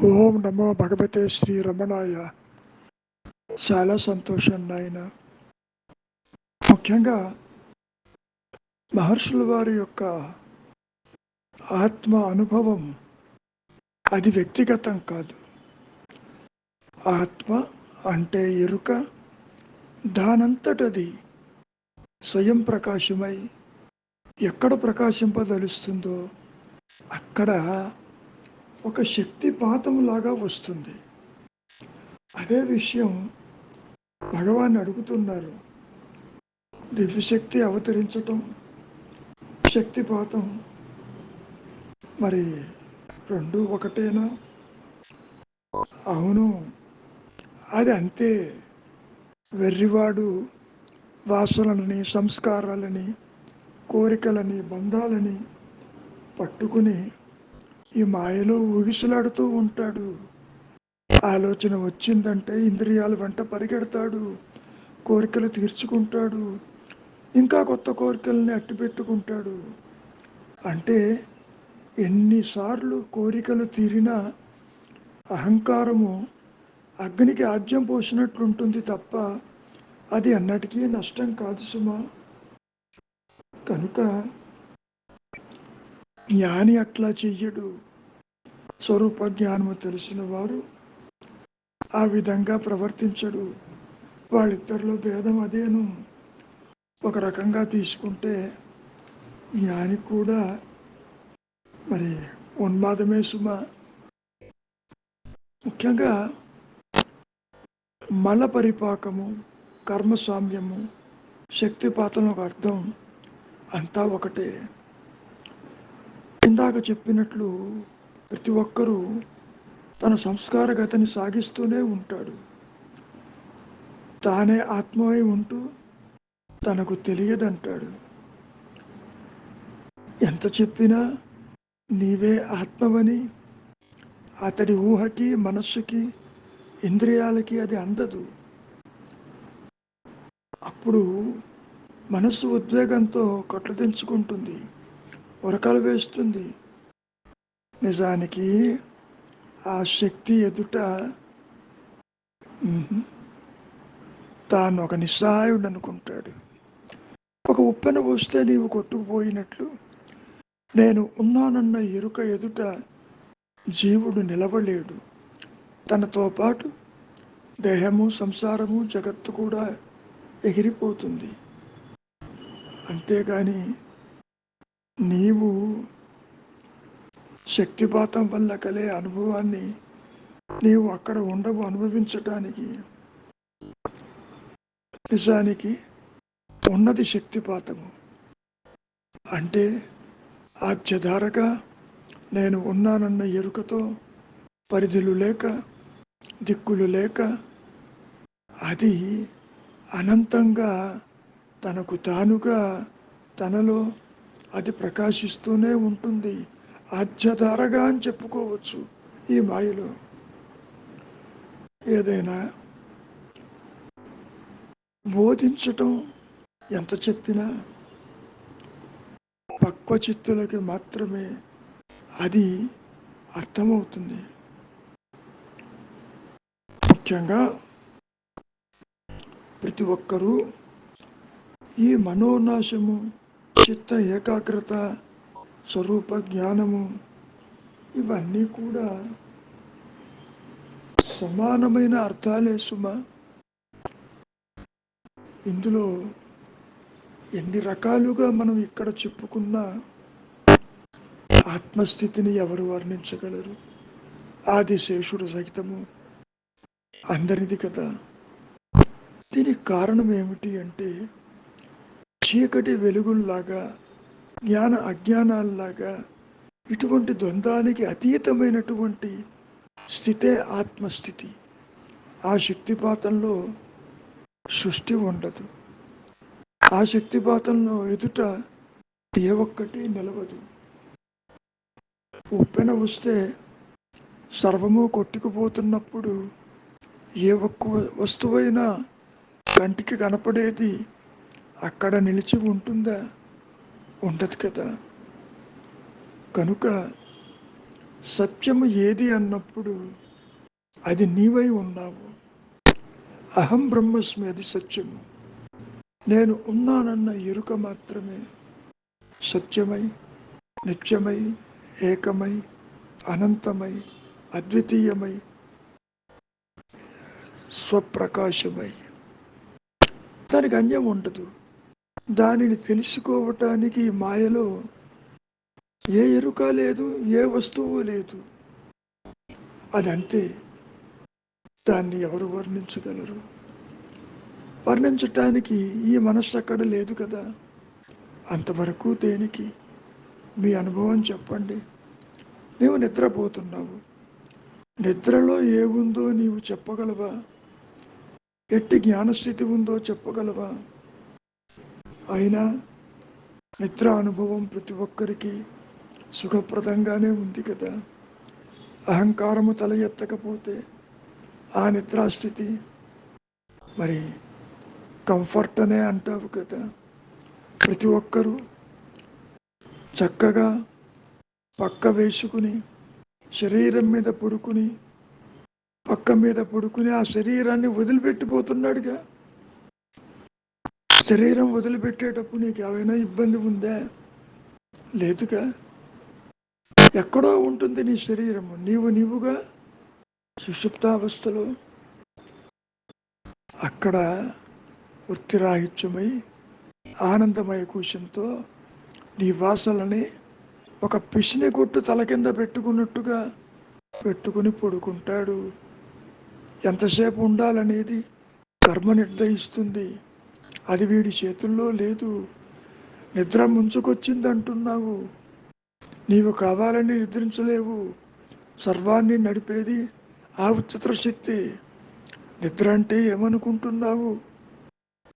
ఓం నమో భగవతే శ్రీ రమణాయ. చాలా సంతోషం నాయన. ముఖ్యంగా మహర్షుల వారి యొక్క ఆత్మ అనుభవం అది వ్యక్తిగతం కాదు. ఆత్మ అంటే ఎరుక, దానంతటది స్వయం ప్రకాశమై ఎక్కడ ప్రకాశింపదలుస్తుందో అక్కడ ఒక శక్తిపాతంలాగా వస్తుంది. అదే విషయం భగవాన్ అడుగుతున్నారు. దివ్యశక్తి అవతరించటం, శక్తిపాతం మరి రెండు ఒకటేనా? అవును, అది అంతే. వెర్రివాడు వాసనలని, సంస్కారాలని, కోరికలని, బంధాలని పట్టుకుని ఈ మాయలో ఊగిసలాడుతూ ఉంటాడు. ఆలోచన వచ్చిందంటే ఇంద్రియాల వెంట పరిగెడతాడు, కోరికలు తీర్చుకుంటాడు, ఇంకా కొత్త కోరికల్ని అట్టిపెట్టుకుంటాడు. అంటే ఎన్నిసార్లు కోరికలు తీరినా అహంకారము అగ్నికి ఆజ్యం పోసినట్లుంటుంది తప్ప అది అన్నటికీ నష్టం కాదు సుమా. కనుక జ్ఞాని అట్లా చెయ్యడు. స్వరూప జ్ఞానము తెలిసిన వారు ఆ విధంగా ప్రవర్తించడు. వాళ్ళిద్దరిలో భేదం అదేను. ఒక రకంగా తీసుకుంటే జ్ఞాని కూడా మరి ఉన్మాదమే సుమ. ముఖ్యంగా మల పరిపాకము, కర్మస్వామ్యము, శక్తిపాతంలో ఒక అర్థం అంతా ఒకటే. ఇందాక చెప్పినట్లు ప్రతి ఒక్కరూ తన సంస్కార గతిని సాగిస్తూనే ఉంటాడు. తానే ఆత్మవై ఉంటూ తనకు తెలియదంటాడు. ఎంత చెప్పినా నీవే ఆత్మవని అతడి ఊహకి, మనస్సుకి, ఇంద్రియాలకి అది అందదు. అప్పుడు మనస్సు ఉద్వేగంతో కొట్లదించుకుంటుంది, ఉరకలు వేస్తుంది. నిజానికి ఆ శక్తి ఎదుట తాను ఒక నిస్సహాయుడు అనుకుంటాడు. ఒక ఉప్పెన పోస్తే నీవు కొట్టుకుపోయినట్లు నేను ఉన్నానన్న ఎరుక ఎదుట జీవుడు నిలవలేడు. తనతో పాటు దేహము, సంసారము, జగత్తు కూడా ఎగిరిపోతుంది. అంతేగాని నీవు శక్తిపాతం వల్ల కలే అనుభవాన్ని నీవు అక్కడ ఉండవు అనుభవించటానికి. నిజానికి ఉన్నది శక్తిపాతము. అంటే ఆజ్యధారగా నేను ఉన్నానన్న ఎరుకతో పరిధులు లేక, దిక్కులు లేక అది అనంతంగా తనకు తానుగా తనలో అది ప్రకాశిస్తూనే ఉంటుంది. ఆజ్యధారగా అని చెప్పుకోవచ్చు. ఈ మాయలో ఏదైనా బోధించటం ఎంత చెప్పినా పక్వచిత్తులకి మాత్రమే అది అర్థమవుతుంది. ముఖ్యంగా ప్రతి ఒక్కరూ ఈ మనోనాశము, చిత్త ఏకాగ్రత, స్వరూప జ్ఞానము ఇవన్నీ కూడా సమానమైన అర్థాలే సుమ. ఇందులో ఎన్ని రకాలుగా మనం ఇక్కడ చెప్పుకున్న ఆత్మస్థితిని ఎవరు వర్ణించగలరు? ఆదిశేషుడు సహితము అందరిది కదా. దీనికి కారణం ఏమిటి అంటే చీకటి వెలుగుల్లాగా, జ్ఞాన అజ్ఞానాల్లాగా ఇటువంటి ద్వంద్వానికి అతీతమైనటువంటి స్థితే ఆత్మస్థితి. ఆ శక్తిపాతంలో సృష్టి ఉండదు. ఆ శక్తిపాతంలో ఎదుట ఏ ఒక్కటి నిలవదు. ఉప్పెన వస్తే సర్వము కొట్టుకుపోతున్నప్పుడు ఏ ఒక్క వస్తువైనా కంటికి కనపడేది అక్కడ నిలిచి ఉంటుందా? ఉండదు కదా. కనుక సత్యము ఏది అన్నప్పుడు అది నీవై ఉన్నావు. అహం బ్రహ్మస్మి, అది సత్యము. నేను ఉన్నానన్న ఎరుక మాత్రమే సత్యమై, నిత్యమై, ఏకమై, అనంతమై, అద్వితీయమై, స్వప్రకాశమై. దానికి అన్యం ఉండదు. దానిని తెలుసుకోవటానికి మాయలో ఏ ఎరుక లేదు, ఏ వస్తువు లేదు. అదంతే. దాన్ని ఎవరు వర్ణించగలరు? వర్ణించటానికి ఈ మనస్సు అక్కడ లేదు కదా. అంతవరకు దేనికి? మీ అనుభవం చెప్పండి. నీవు నిద్రపోతున్నావు. నిద్రలో ఏముందో నీవు చెప్పగలవా? ఎట్టి జ్ఞానస్థితి ఉందో చెప్పగలవా? అయినా నిద్ర అనుభవం ప్రతి ఒక్కరికి సుఖప్రదంగానే ఉంది కదా. అహంకారము తల ఎత్తకపోతే ఆ నిద్రాస్థితి మరి కంఫర్ట్ అనే అంటావు కదా. ప్రతి ఒక్కరూ చక్కగా పక్క వేసుకుని శరీరం మీద పడుకుని పక్క మీద పడుకుని ఆ శరీరాన్ని వదిలిపెట్టిపోతున్నాడుగా. శరీరం వదిలిపెట్టేటప్పుడు నీకు ఏమైనా ఇబ్బంది ఉందా? లేదుగా. ఎక్కడో ఉంటుంది నీ శరీరము. నీవుగా సుషుప్తావస్థలో అక్కడ వృత్తిరాహిత్యమై ఆనందమయ కోశంతో నీ వాసనని ఒక పిసిని కొట్టు తల కింద పెట్టుకున్నట్టుగా పెట్టుకుని పడుకుంటాడు. ఎంతసేపు ఉండాలనేది కర్మ నిర్ణయిస్తుంది. అది వీడి చేతుల్లో లేదు. నిద్ర ముంచుకొచ్చింది అంటున్నావు. నీవు కావాలని నిద్రించలేవు. సర్వాన్ని నడిపేది ఆ ఉచ్చత శక్తి. నిద్ర అంటే ఏమనుకుంటున్నావు?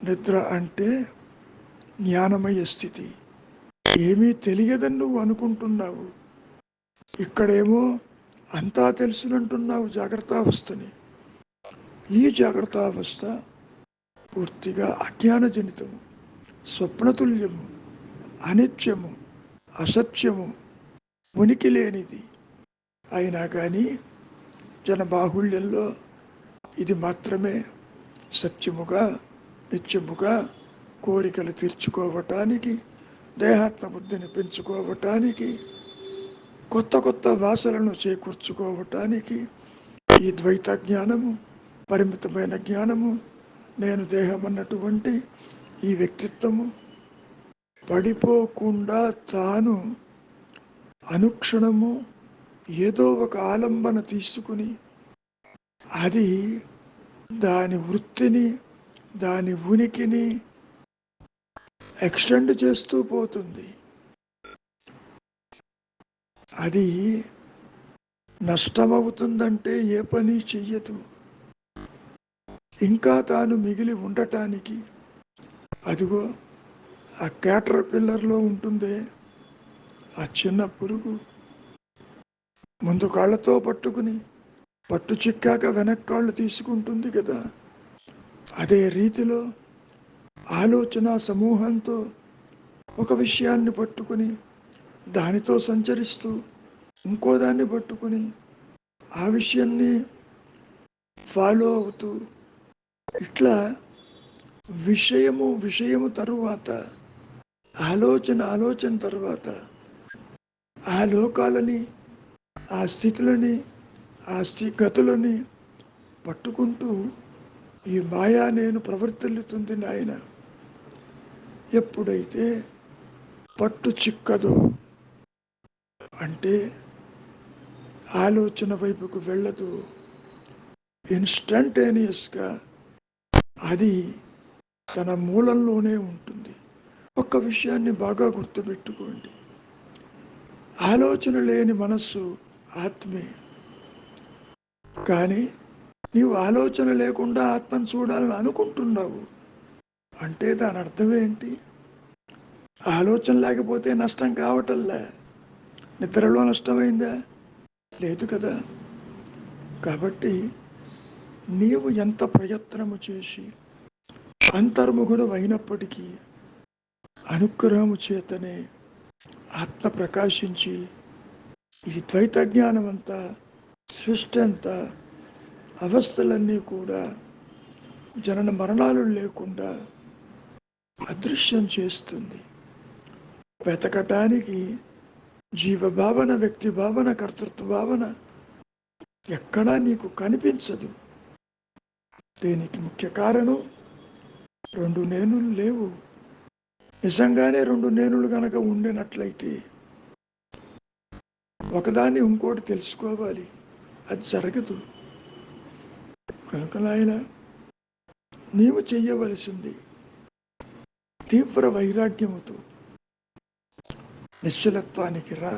నిద్ర అంటే జ్ఞానమయ స్థితి. ఏమీ తెలియదని నువ్వు అనుకుంటున్నావు. ఇక్కడేమో అంతా తెలుసునంటున్నావు జాగ్రత్తావస్థని. ఈ జాగ్రత్తావస్థ పూర్తిగా అజ్ఞానజనితము, స్వప్నతుల్యము, అనిత్యము, అసత్యము, ఉనికి లేనిది. అయినా కానీ జనబాహుళ్యంలో ఇది మాత్రమే సత్యముగా, నిత్యముగా కోరికలు తీర్చుకోవటానికి, దేహాత్మ బుద్ధిని పెంచుకోవటానికి, కొత్త కొత్త వాసనలను చేకూర్చుకోవటానికి ఈ ద్వైత జ్ఞానము, పరిమితమైన జ్ఞానము, నేను దేహం అన్నటువంటి ఈ వ్యక్తిత్వము పడిపోకుండా తాను అనుక్షణము ఏదో ఒక ఆలంబన తీసుకుని అది దాని వృత్తిని, దాని ఉనికిని ఎక్స్టెండ్ చేస్తూ పోతుంది. అది నష్టమవుతుందంటే ఏ పని చెయ్యదు. ఇంకా తాను మిగిలి ఉండటానికి అదిగో ఆ క్యాటర్ పిల్లర్లో ఉంటుందే ఆ చిన్న పురుగు, ముందు కాళ్ళతో పట్టుకుని పట్టు చిక్కాక వెనక్కాళ్ళు తీసుకుంటుంది కదా. అదే రీతిలో ఆలోచన సమూహంతో ఒక విషయాన్ని పట్టుకుని దానితో సంచరిస్తూ ఇంకో దాన్ని పట్టుకుని ఆ విషయాన్ని ఫాలో అవుతూ ఇట్లా విషయము తరువాత ఆలోచన తరువాత ఆ లోకాలని, ఆ స్థితులని, ఆ గతులని పట్టుకుంటూ ఈ మాయా నేను ప్రవర్తిల్లుతుంది నాయన. ఎప్పుడైతే పట్టు చిక్కదో అంటే ఆలోచన వైపుకు వెళ్ళదు, ఇన్స్టంటేనియస్గా అది తన మూలంలోనే ఉంటుంది. ఒక్క విషయాన్ని బాగా గుర్తుపెట్టుకోండి. ఆలోచన లేని మనస్సు ఆత్మే. కానీ నీవు ఆలోచన లేకుండా ఆత్మను చూడాలని అనుకుంటున్నావు అంటే దాని అర్థం ఏంటి? ఆలోచన లేకపోతే నష్టం కావటంలే. నిద్రలో నష్టమైందా? లేదు కదా. కాబట్టి నీవు ఎంత ప్రయత్నము చేసి అంతర్ముఖుడు అయినప్పటికీ అనుగ్రహము చేతనే ఆత్మ ప్రకాశించి ఈ ద్వైత జ్ఞానం అంతా, సృష్టి అంతా, అవస్థలన్నీ కూడా జనన మరణాలు లేకుండా అదృశ్యం చేస్తుంది. వెతకటానికి జీవభావన, వ్యక్తి భావన, కర్తృత్వ భావన ఎక్కడా నీకు కనిపించదు. దీనికి ముఖ్య కారణం రెండు నేనులు లేవు. నిజంగానే రెండు నేనులు కనుక ఉండినట్లయితే ఒకదాన్ని ఇంకోటి తెలుసుకోవాలి, అది జరగదు. కనుక నాయన, నీవు చెయ్యవలసింది తీవ్ర వైరాగ్యముతో నిశ్చలత్వానికి రా.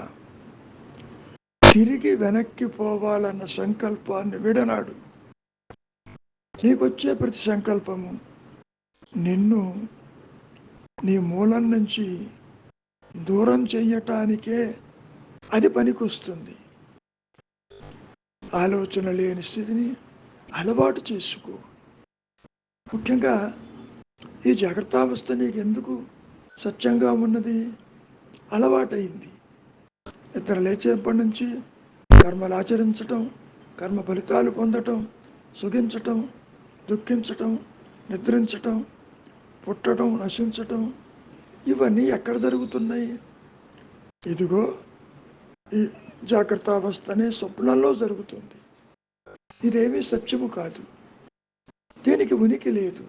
తిరిగి వెనక్కి పోవాలన్న సంకల్పాన్ని విడనాడు. నీకొచ్చే ప్రతి సంకల్పము నిన్ను నీ మూలం నుంచి దూరం చెయ్యటానికే అది పనికొస్తుంది. ఆలోచన లేని స్థితిని అలవాటు చేసుకో. ముఖ్యంగా ఈ జాగ్రత్తావస్థ నీకు ఎందుకు సత్యంగా ఉన్నది? అలవాటైంది. నిద్ర లేచేప్పటి నుంచి కర్మలు ఆచరించటం, కర్మ ఫలితాలు పొందటం, సుఖించటం, దుఃఖించటం, నిద్రించటం, పుట్టడం, నశించటం, ఇవన్నీ ఎక్కడ జరుగుతున్నాయి? ఇదిగో ఈ జాగ్రత్తావస్థ అనే స్వప్నంలో జరుగుతుంది. ఇదేమీ సత్యము కాదు, దీనికి ఉనికి లేదు.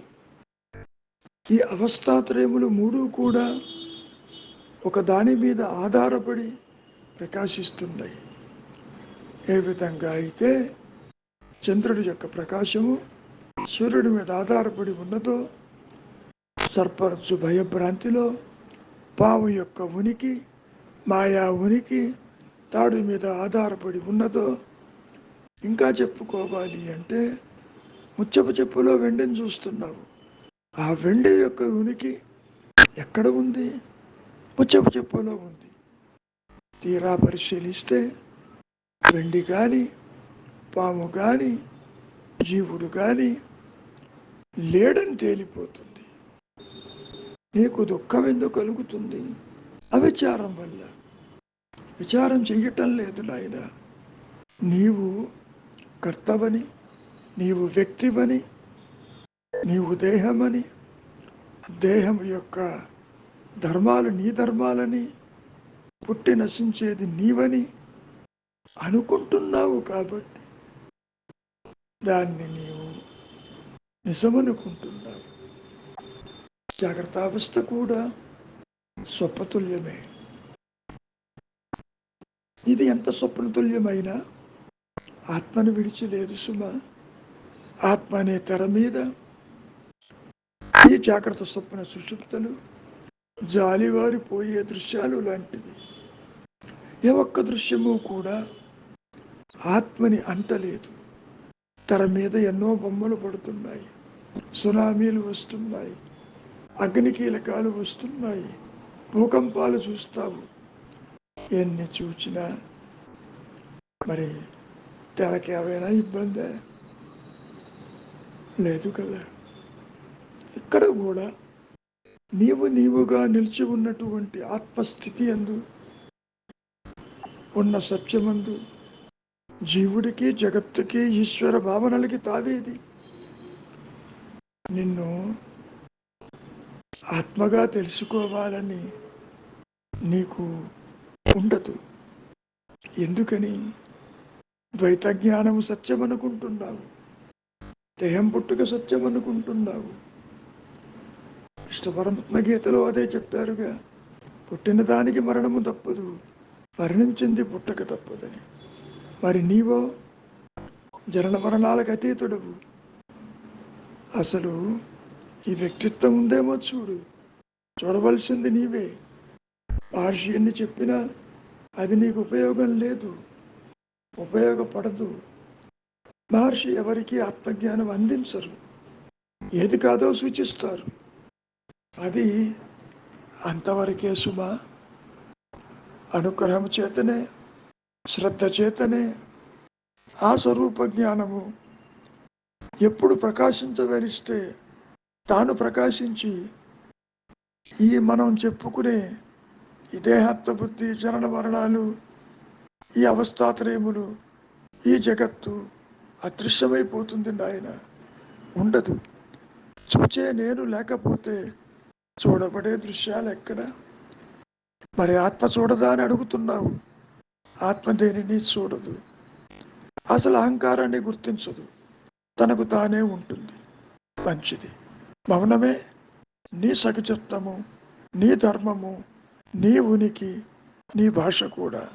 ఈ అవస్థాత్రయములు మూడు కూడా ఒక దాని మీద ఆధారపడి ప్రకాశిస్తున్నాయి. ఏ విధంగా అయితే చంద్రుడి యొక్క ప్రకాశము సూర్యుడి మీద ఆధారపడి ఉన్నదో, సర్పరచు భయభ్రాంతిలో పాము యొక్క ఉనికి, మాయా ఉనికి తాడు మీద ఆధారపడి ఉన్నదో, ఇంకా చెప్పుకోవాలి అంటే ముచ్చపు చెప్పులో వెండిని చూస్తున్నావు. ఆ వెండి యొక్క ఉనికి ఎక్కడ ఉంది? ముచ్చపు చెప్పులో ఉంది. తీరా పరిశీలిస్తే వెండి కానీ, పాము కానీ, జీవుడు కానీ లేడని తేలిపోతుంది. నీకు దుఃఖం ఎందుకు కలుగుతుంది? అవిచారం వల్ల. విచారం చెయ్యటం లేదు నాయన. నీవు కర్తవని, నీవు వ్యక్తివని, నీవు దేహమని, దేహం యొక్క ధర్మాలు నీ ధర్మాలని, పుట్టి నశించేది నీవని అనుకుంటున్నావు. కాబట్టి దాన్ని నీవు నిజమనుకుంటున్నావు. జాగ్రత్తావస్థ కూడా స్వప్నతుల్యమే. ఇది ఎంత స్వప్నతుల్యమైనా ఆత్మను విడిచి లేదు సుమా. ఆత్మ అనే తెర మీద ఈ జాగ్రత్త స్వప్న సుషుప్తలు జాలివారిపోయే దృశ్యాలు లాంటివి. ఏ ఒక్క దృశ్యము కూడా ఆత్మని అంటలేదు. తెర మీద ఎన్నో బొమ్మలు పడుతున్నాయి, సునామీలు వస్తున్నాయి, అగ్నికీలకాలు వస్తున్నాయి, భూకంపాలు చూస్తావు. ఎన్ని చూచినా మరి తెరకి ఏమైనా ఇబ్బందే లేదు కదా. ఇక్కడ కూడా నీవుగా నిలిచి ఉన్నటువంటి ఆత్మస్థితి యందు ఉన్న సత్యమందు జీవుడికి, జగత్తుకి, ఈశ్వర భావనలకి తావేది. నిన్ను ఆత్మగా తెలుసుకోవాలని నీకు ఉండదు. ఎందుకని? ద్వైత జ్ఞానము సత్యం అనుకుంటున్నావు, దేహం పుట్టుక సత్యం అనుకుంటున్నావు. కృష్ణ పరమాత్మ గీతలో అదే చెప్పారుగా, పుట్టిన దానికి మరణము తప్పదు, మరణించింది పుట్టక తప్పదని. మరి నీవో జనన మరణాలకు అతీతుడవు. అసలు ఈ వ్యక్తిత్వం ఉందేమో చూడు, చూడవలసింది నీవే. మహర్షి ఎన్ని చెప్పినా అది నీకు ఉపయోగం లేదు, ఉపయోగపడదు. మహర్షి ఎవరికి ఆత్మజ్ఞానం అందించరు, ఏది కాదో సూచిస్తారు. అది అంతవరకే సుమా. అనుగ్రహం చేతనే, శ్రద్ధ చేతనే ఆ స్వరూప జ్ఞానము ఎప్పుడు ప్రకాశించదలిస్తే తాను ప్రకాశించి ఈ మనం చెప్పుకునే ఈ దేహాత్మ బుద్ధి, జనన మరణాలు ఈ అవస్థాత్రయములు, ఈ జగత్తు అదృశ్యమైపోతుంది నాయన. ఉండదు. చూచే నేను లేకపోతే చూడబడే దృశ్యాలు ఎక్కడ? మరి ఆత్మ చూడదా అని అడుగుతున్నావు. ఆత్మ దేనిని చూడదు. అసలు అహంకారాన్ని గుర్తించదు. తనకు తానే ఉంటుంది. మంచిది. మౌనమే నీ సహజత్వము, నీ ధర్మము, నీ ఉనికి, నీ భాష కూడా.